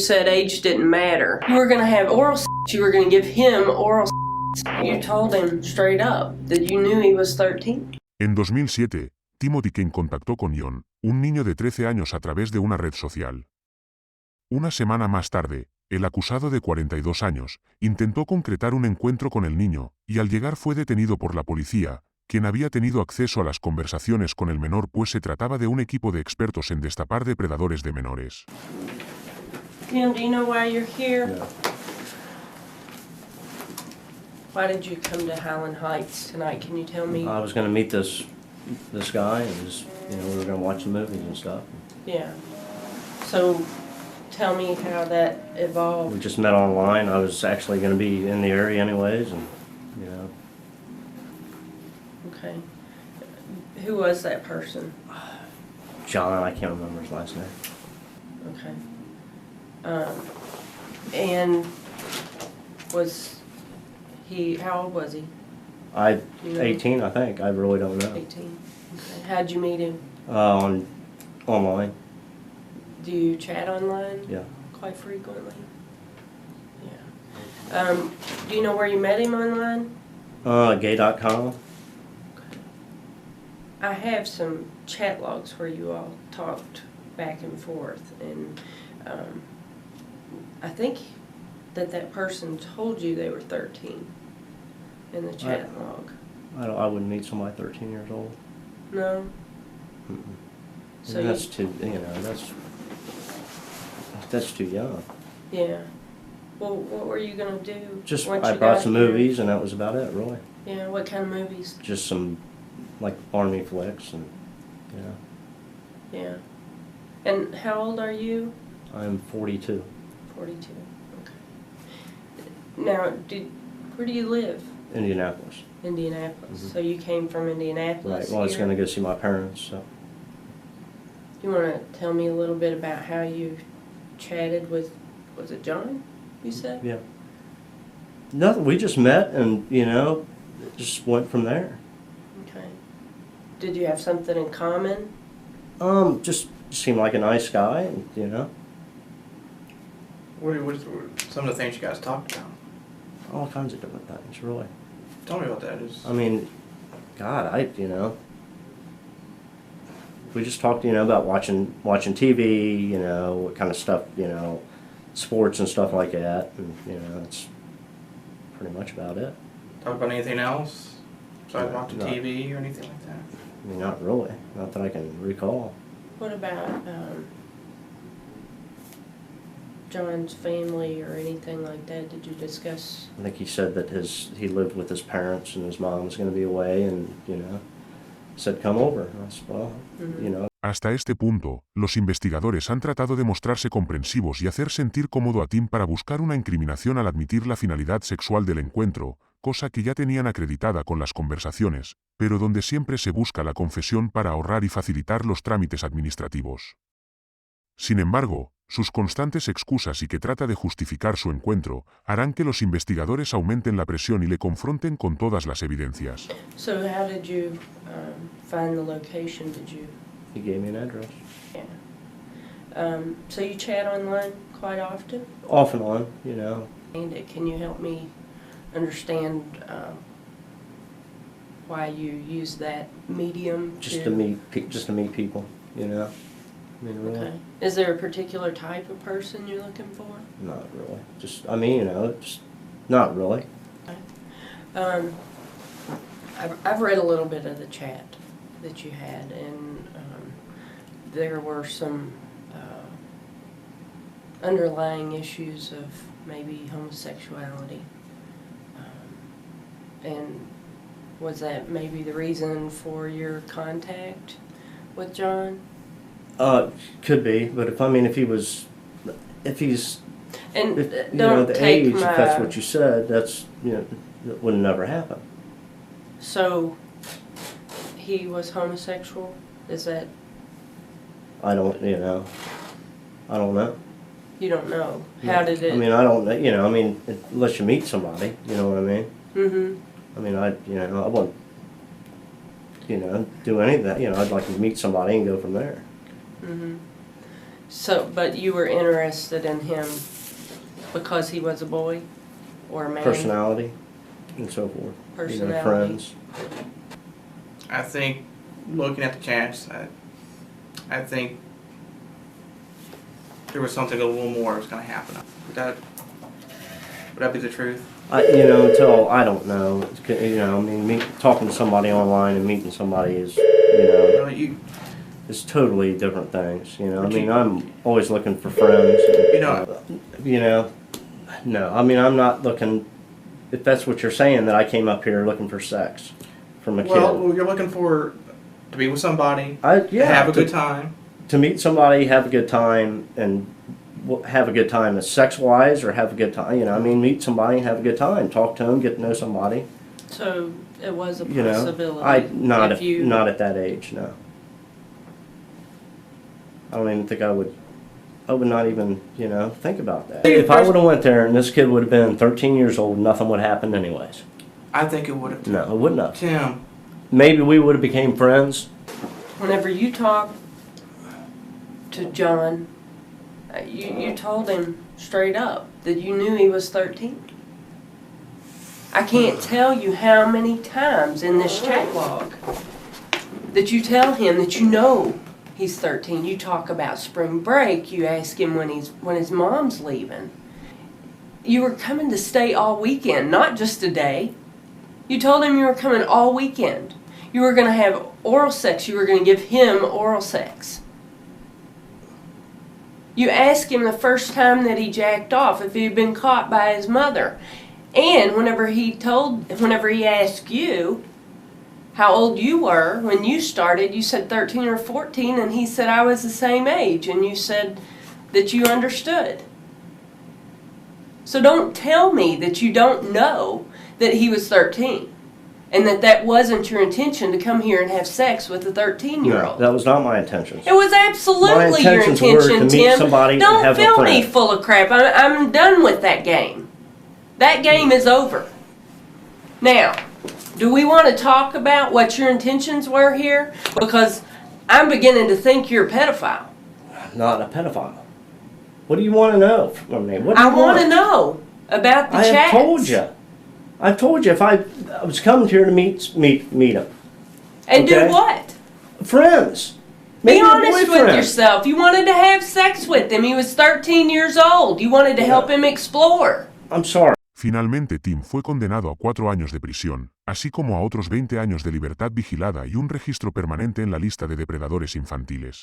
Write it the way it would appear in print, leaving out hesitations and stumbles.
said age didn't matter. You were going to have oral sex. You were going to give him oral sex. You told him straight up that you knew he was 13. En 2007, Timothy Kane contactó con John, un niño de 13 años a través de una red social. Una semana más tarde, el acusado de 42 años intentó concretar un encuentro con el niño y al llegar fue detenido por la policía, quien había tenido acceso a las conversaciones con el menor pues se trataba de un equipo de expertos en destapar depredadores de menores. Tim, do you know why you're here? No. Why did you come to Highland Heights tonight? Can you tell me? I was going to meet this guy, and just, we were going to watch the movies and stuff. Yeah. So tell me how that evolved. We just met online. I was actually going to be in the area anyways, and Okay. Who was that person? John, I can't remember his last name. Okay. And was he, how old was he? You know? 18, I think. I really don't know. 18. Okay. How'd you meet him? Online. Do you chat online? Yeah. Quite frequently? Yeah. Do you know where you met him online? Gay.com. I have some chat logs where you all talked back and forth, and I think that person told you they were 13 in the chat log. I wouldn't meet somebody 13 years old. No? Mm-mm. So that's too, that's too young. Yeah. Well, what were you going to do? Just, once I you brought got some here? movies, and that was about it, really. Yeah, what kind of movies? Just some, like, Army flicks, and, Yeah. And how old are you? I'm 42. 42. Okay. Now, where do you live? Indianapolis. Indianapolis. Mhm. So you came from Indianapolis. Right, well, I was here? going to go see my parents, so. You want to tell me a little bit about how you chatted with, was it John, you said? Yeah. Nothing, we just met, and, it just went from there. Okay. Did you have something in common? Just seemed like a nice guy, and, What are some of the things you guys talked about? all kinds of different things, really. Tell me about that. I mean, God, we just talked, about watching TV, what kind of stuff, sports and stuff like that, and, that's pretty much about it. Talk about anything else besides No, watching no. TV or anything like that? I mean, not really. Not that I can recall. What about John's family or anything like that? Did you discuss? I think he said that he lived with his parents and his mom was going to be away, and, said, come over. And I said, well, Hasta este punto, los investigadores han tratado de mostrarse comprensivos y hacer sentir cómodo a Tim para buscar una incriminación al admitir la finalidad sexual del encuentro, cosa que ya tenían acreditada con las conversaciones, pero donde siempre se busca la confesión para ahorrar y facilitar los trámites administrativos. Sin embargo, sus constantes excusas y que trata de justificar su encuentro harán que los investigadores aumenten la presión y le confronten con todas las evidencias. So how did you find the location? he gave me an address. Yeah. So you chat online quite often? Off and on, And can you help me understand why you use that medium? Just to meet people, I mean, really. Okay. Is there a particular type of person you're looking for? Not really. Just not really. Okay. I've read a little bit of the chat that you had, and there were some underlying issues of maybe homosexuality. And was that maybe the reason for your contact with John? Could be, but if he's, And don't the take age, my, if that's what you said, that would never happen. So he was homosexual? Is that? I don't know. You don't know. How did it? I mean, I don't know, unless you meet somebody, you know what I mean? Mm-hmm. I mean, I wouldn't, do any of that, I'd like to meet somebody and go from there. Mm-hmm. So, but you were interested in him because he was a boy or a man? Personality and so forth. Personality. Friends. I think, looking at the chats, I think there was something a little more was going to happen. Would that be the truth? Until I don't know. I mean, talking to somebody online and meeting somebody is, it's totally different things. I mean, I'm always looking for friends. No. I mean, I'm not looking. If that's what you're saying, that I came up here looking for sex from a kid. Well, you're looking to be with somebody, Yeah, have a good time. To meet somebody, have a good time, and have a good time as sex-wise, or have a good time. I mean, meet somebody and have a good time. Talk to them, get to know somebody. So it was a possibility. Not at that age, no. I don't even think I would not even, think about that. If I would have went there and this kid would have been 13 years old, nothing would have happened anyways. I think it would have. No, it wouldn't have. Tim. Maybe we would have became friends. Whenever you talked to John, you told him straight up that you knew he was 13. I can't tell you how many times in this chat log that you tell him that you know he's 13. You talk about spring break. You ask him when his mom's leaving. You were coming to stay all weekend, not just a day. You told him you were coming all weekend. You were going to have oral sex. You were going to give him oral sex. You asked him the first time that he jacked off if he had been caught by his mother. And whenever he asked you how old you were when you started, you said 13 or 14, and he said I was the same age, and you said that you understood. So don't tell me that you don't know that he was 13 and that wasn't your intention to come here and have sex with a 13-year-old. No, that was not my intentions. It was absolutely your intentions were to intention, meet Tim. somebody and Don't have a fill me friend. full of crap. I'm done with that game. That game is over. Now, do we want to talk about what your intentions were here? Because I'm beginning to think you're a pedophile. Not a pedophile. What do you want to know from me? What do I you want to know about the I chats. have told you. I've told you if I was coming here to meet him. And Okay. do what? Friends. Be Maybe a honest with boyfriend. yourself. You wanted to have sex with him. He was 13 years old. You wanted to help him explore. I'm sorry. Finalmente Tim fue condenado a 4 años de prisión, así como a otros 20 años de libertad vigilada y un registro permanente en la lista de depredadores infantiles.